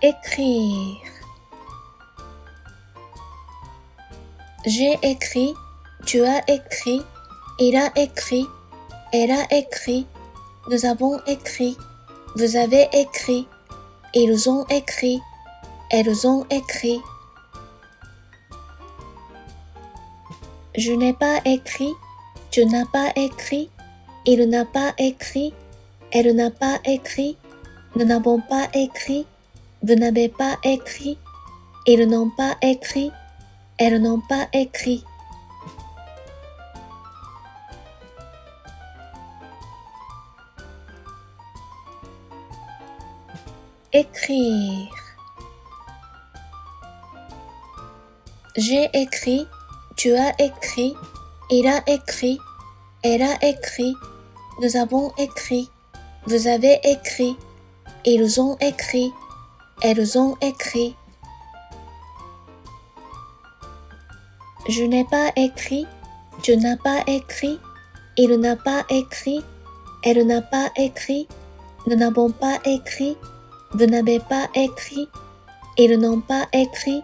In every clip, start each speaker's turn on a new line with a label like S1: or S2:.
S1: Écrire. J'ai écrit, tu as écrit, il a écrit, elle a écrit, nous avons écrit, vous avez écrit, ils ont écrit, elles ont écrit. Je n'ai pas écrit, tu n'as pas écrit, il n'a pas écrit, elle n'a pas écrit, nous n'avons pas écrit, vous n'avez pas écrit, ils n'ont pas écrit, elles n'ont pas écrit. Écrire. J'ai écrit, tu as écrit, il a écrit, elle a écrit, nous avons écrit, vous avez écrit, ils ont écrit, elles ont écrit. Je n'ai pas écrit, tu n'as pas écrit, il n'a pas écrit, elle n'a pas écrit, nous n'avons pas écrit, vous n'avez pas écrit, ils n'ont pas écrit,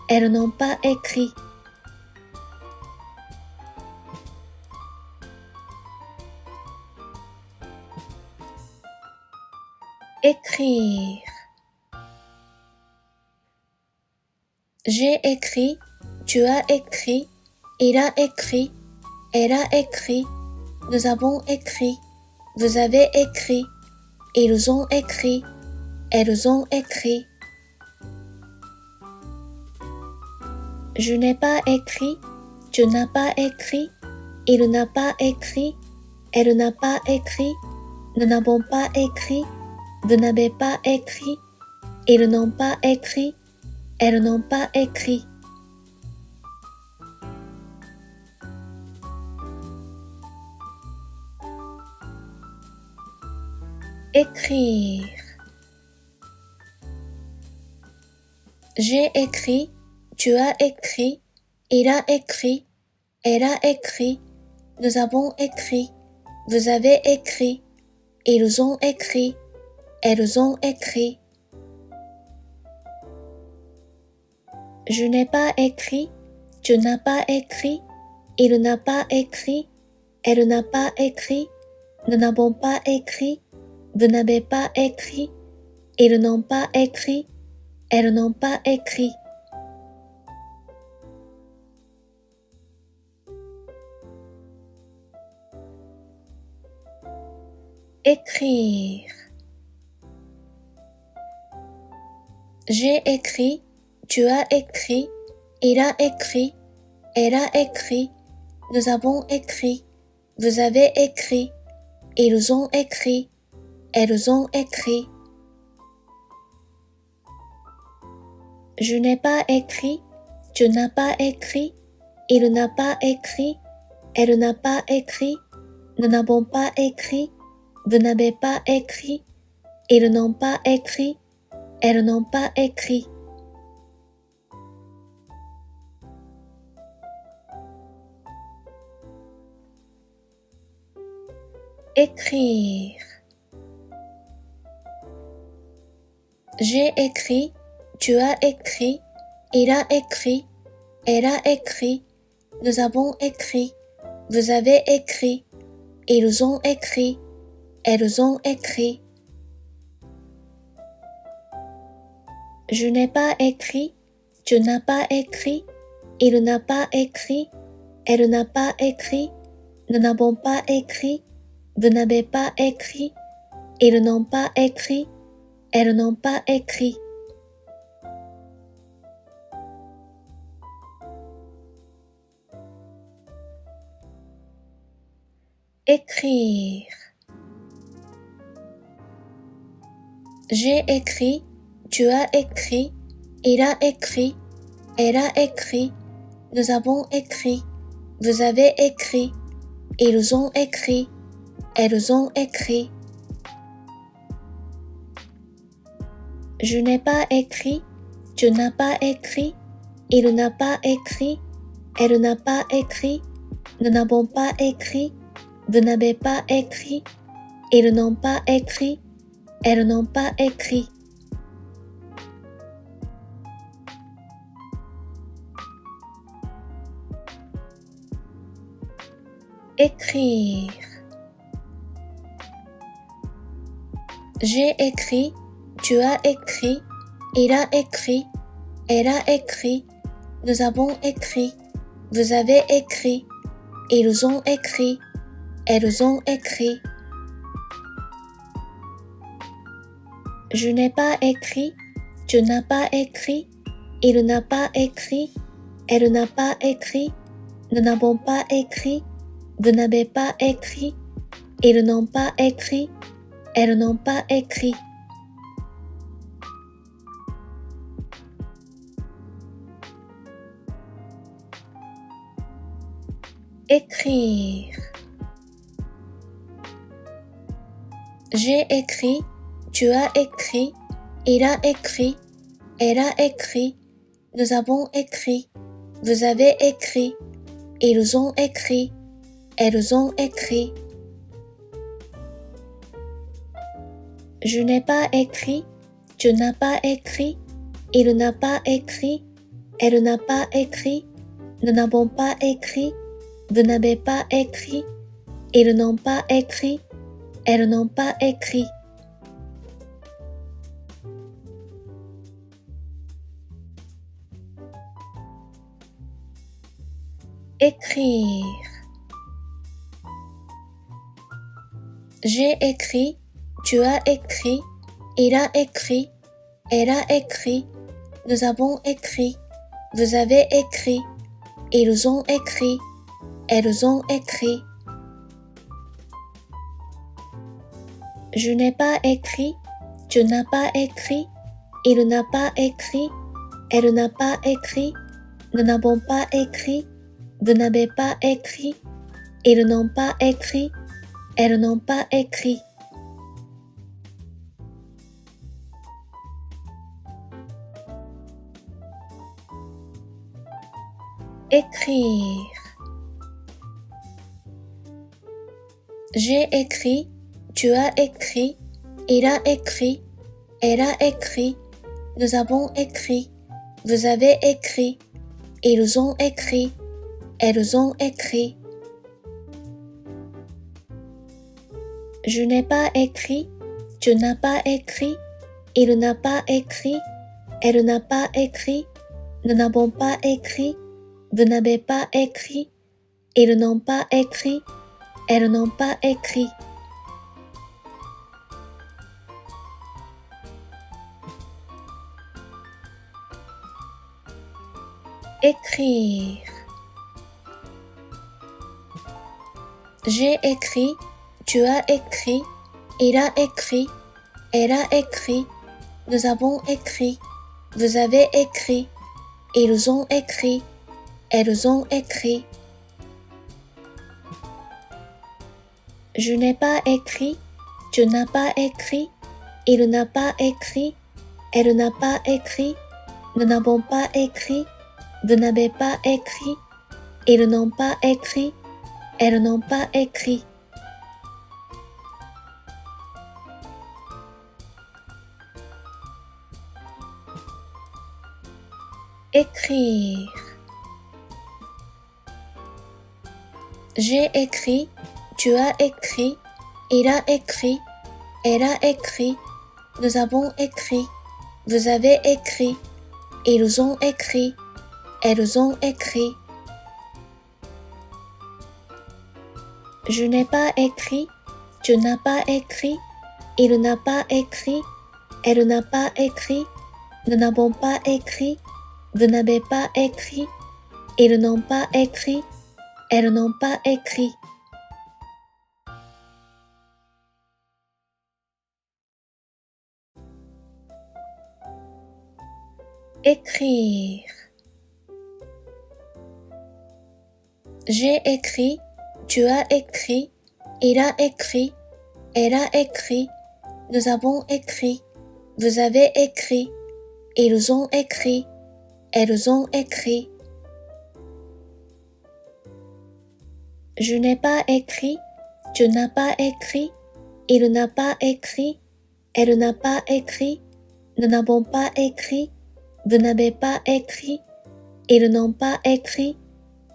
S1: elles n'ont pas écrit. Écrire. J'ai écrit, tu as écrit, il a écrit, elle a écrit, nous avons écrit, vous avez écrit, ils ont écrit, elles ont écrit. Je n'ai pas écrit, tu n'as pas écrit, il n'a pas écrit, elle n'a pas écrit, nous n'avons pas écrit, vous n'avez pas écrit, ils n'ont pas écrit, elles n'ont pas écrit. Écrire. J'ai écrit, tu as écrit, il a écrit, elle a écrit, nous avons écrit, vous avez écrit, ils ont écrit, elles ont écrit. Je n'ai pas écrit, tu n'as pas écrit, il n'a pas écrit, elle n'a pas écrit, nous n'avons pas écrit, vous n'avez pas écrit, ils n'ont pas écrit, elles n'ont pas écrit. Écrire. J'ai écrit, tu as écrit, il a écrit, elle a écrit, nous avons écrit, vous avez écrit, ils ont écrit, elles ont écrit. Je n'ai pas écrit, tu n'as pas écrit, il n'a pas écrit, elle n'a pas écrit, nous n'avons pas écrit, vous n'avez pas écrit, ils n'ont pas écrit, elles n'ont pas écrit. Écrire. J'ai écrit, tu as écrit, il a écrit, elle a écrit, nous avons écrit, vous avez écrit, ils ont écrit, elles ont écrit. Je n'ai pas écrit, tu n'as pas écrit, il n'a pas écrit, elle n'a pas écrit, nous n'avons pas écrit, vous n'avez pas écrit, ils n'ont pas écrit, elles n'ont pas écrit. Écrire. J'ai écrit, tu as écrit, il a écrit, elle a écrit, nous avons écrit, vous avez écrit, ils ont écrit, elles ont écrit. Je n'ai pas écrit, tu n'as pas écrit, il n'a pas écrit, elle n'a pas écrit, nous n'avons pas écrit, vous n'avez pas écrit, ils n'ont pas écrit, elles n'ont pas écrit. écrire. J'ai écrit, tu as écrit, il a écrit, elle a écrit, nous avons écrit, vous avez écrit, ils ont écrit, elles ont écrit. Je n'ai pas écrit, tu n'as pas écrit, il n'a pas écrit, elle n'a pas écrit, nous n'avons pas écrit, vous n'avez pas écrit, ils n'ont pas écrit, elles n'ont pas écrit. Écrire. J'ai écrit, tu as écrit, il a écrit, elle a écrit, nous avons écrit, vous avez écrit, ils ont écrit, elles ont écrit. Je n'ai pas écrit, tu n'as pas écrit, il n'a pas écrit, elle n'a pas écrit, nous n'avons pas écrit, vous n'avez pas écrit, ils n'ont pas écrit, elles n'ont pas écrit. Écrire. J'ai écrit, tu as écrit, il a écrit, elle a écrit, nous avons écrit, vous avez écrit, ils ont écrit, elles ont écrit. Je n'ai pas écrit, tu n'as pas écrit, il n'a pas écrit, elle n'a pas écrit, nous n'avons pas écrit, vous n'avez pas écrit, ils n'ont pas écrit, elles n'ont pas écrit. Écrire. J'ai écrit, tu as écrit, il a écrit, elle a écrit, nous avons écrit, vous avez écrit, ils ont écrit, elles ont écrit. Je n'ai pas écrit, tu n'as pas écrit, il n'a pas écrit, elle n'a pas écrit, nous n'avons pas écrit, vous n'avez pas écrit, ils n'ont pas écrit, elles n'ont pas écrit. Écrire. J'ai écrit, tu as écrit, il a écrit, elle a écrit, nous avons écrit, vous avez écrit, ils ont écrit, elles ont écrit. Je n'ai pas écrit, tu n'as pas écrit, il n'a pas écrit, elle n'a pas écrit, nous n'avons pas écrit, vous n'avez pas écrit, ils n'ont pas écrit, elles n'ont pas écrit. Écrire. J'ai écrit, tu as écrit, il a écrit, elle a écrit, nous avons écrit, vous avez écrit, ils ont écrit, elles ont écrit. Je n'ai pas écrit, tu n'as pas écrit, il n'a pas écrit, elle n'a pas écrit, nous n'avons pas écrit, vous n'avez pas écrit, ils n'ont pas écrit, elles n'ont pas écrit. Écrire. J'ai écrit, tu as écrit, il a écrit, elle a écrit, nous avons écrit, vous avez écrit, ils ont écrit, elles ont écrit. Je n'ai pas écrit, tu n'as pas écrit, il n'a pas écrit, elle n'a pas écrit, nous n'avons pas écrit, vous n'avez pas écrit, ils n'ont pas écrit,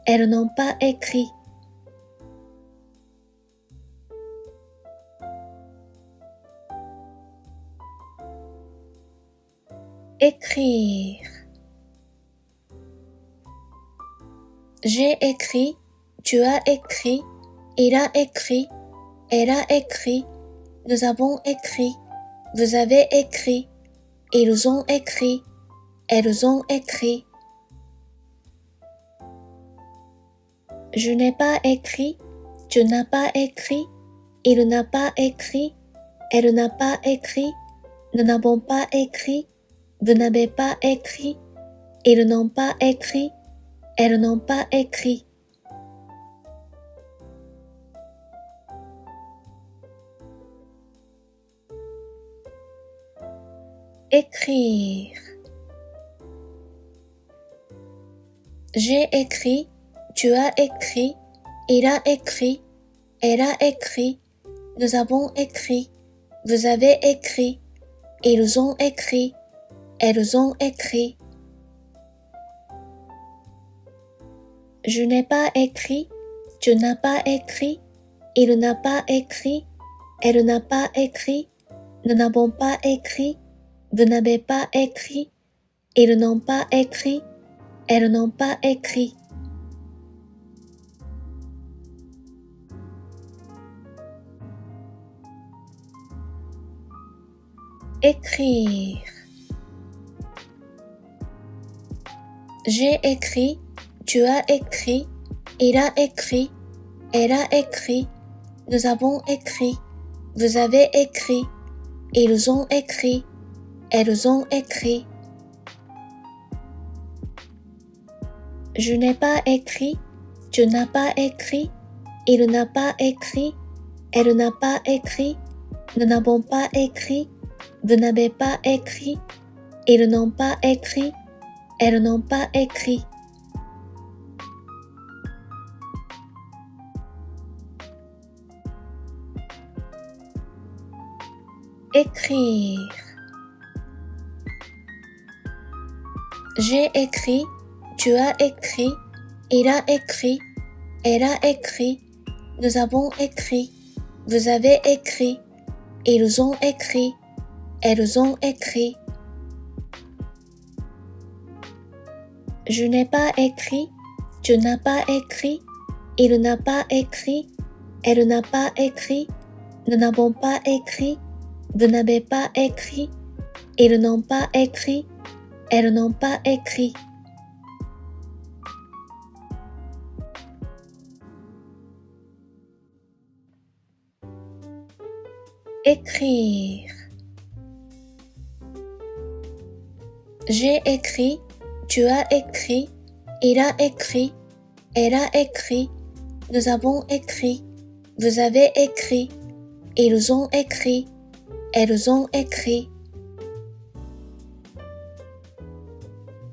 S1: elles n'ont pas écrit. écrire. J'ai écrit, tu as écrit, il a écrit, elle a écrit, nous avons écrit, vous avez écrit, ils ont écrit, elles ont écrit. Je n'ai pas écrit, tu n'as pas écrit, il n'a pas écrit, elle n'a pas écrit, nous n'avons pas écrit, vous n'avez pas écrit, ils n'ont pas écrit, elles n'ont pas écrit. Écrire. J'ai écrit, tu as écrit, il a écrit, elle a écrit, nous avons écrit, vous avez écrit, ils ont écrit, elles ont écrit. Je n'ai pas écrit, tu n'as pas écrit, il n'a pas écrit, elle n'a pas écrit, nous n'avons pas écrit, vous n'avez pas écrit, ils n'ont pas écrit, elles n'ont pas écrit. Écrire. J'ai écrit, tu as écrit, il a écrit, elle a écrit, nous avons écrit, vous avez écrit, ils ont écrit, elles ont écrit. Je n'ai pas écrit, tu n'as pas écrit, il n'a pas écrit, elle n'a pas écrit, nous n'avons pas écrit, vous n'avez pas écrit, ils n'ont pas écrit, elles n'ont pas écrit. Écrire. J'ai écrit, tu as écrit, il a écrit, elle a écrit, nous avons écrit, vous avez écrit, ils ont écrit, elles ont écrit. Je n'ai pas écrit, tu n'as pas écrit, il n'a pas écrit, elle n'a pas écrit, nous n'avons pas écrit, vous n'avez pas écrit, ils n'ont pas écrit, elles n'ont pas écrit. Écrire. J'ai écrit, tu as écrit, il a écrit, elle a écrit, nous avons écrit, vous avez écrit, ils ont écrit, elles ont écrit.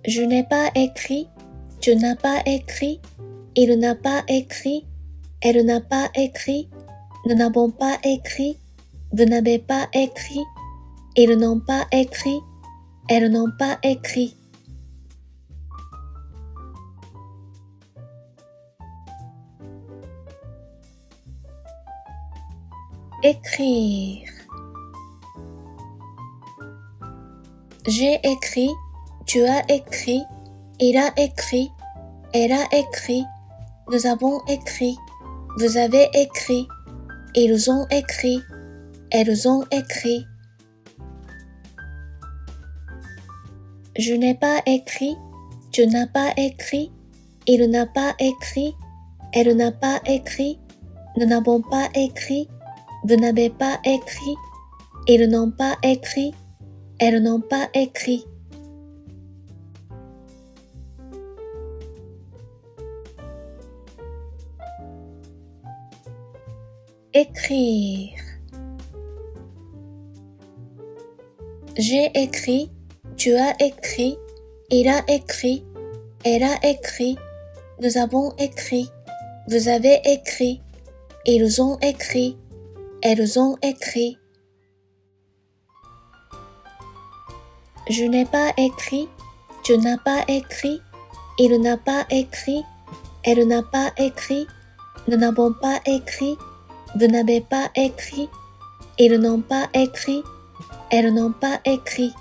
S1: Je n'ai pas écrit, tu n'as pas écrit, il n'a pas écrit, elle n'a pas écrit, nous n'avons pas écrit, vous n'avez pas écrit, ils n'ont pas écrit, elles n'ont pas écrit. Écrire. J'ai écrit, tu as écrit, il a écrit, elle a écrit, nous avons écrit, vous avez écrit, ils ont écrit, elles ont écrit. Je n'ai pas écrit, tu n'as pas écrit, il n'a pas écrit, elle n'a pas écrit, nous n'avons pas écrit, vous n'avez pas écrit, ils n'ont pas écrit, elles n'ont pas écrit. Écrire. J'ai écrit, tu as écrit, il a écrit, elle a écrit, nous avons écrit, vous avez écrit, ils ont écrit, elles ont écrit. Je n'ai pas écrit, tu n'as pas écrit, il n'a pas écrit, elle n'a pas écrit, nous n'avons pas écrit, vous n'avez pas écrit, ils n'ont pas écrit, elles n'ont pas écrit.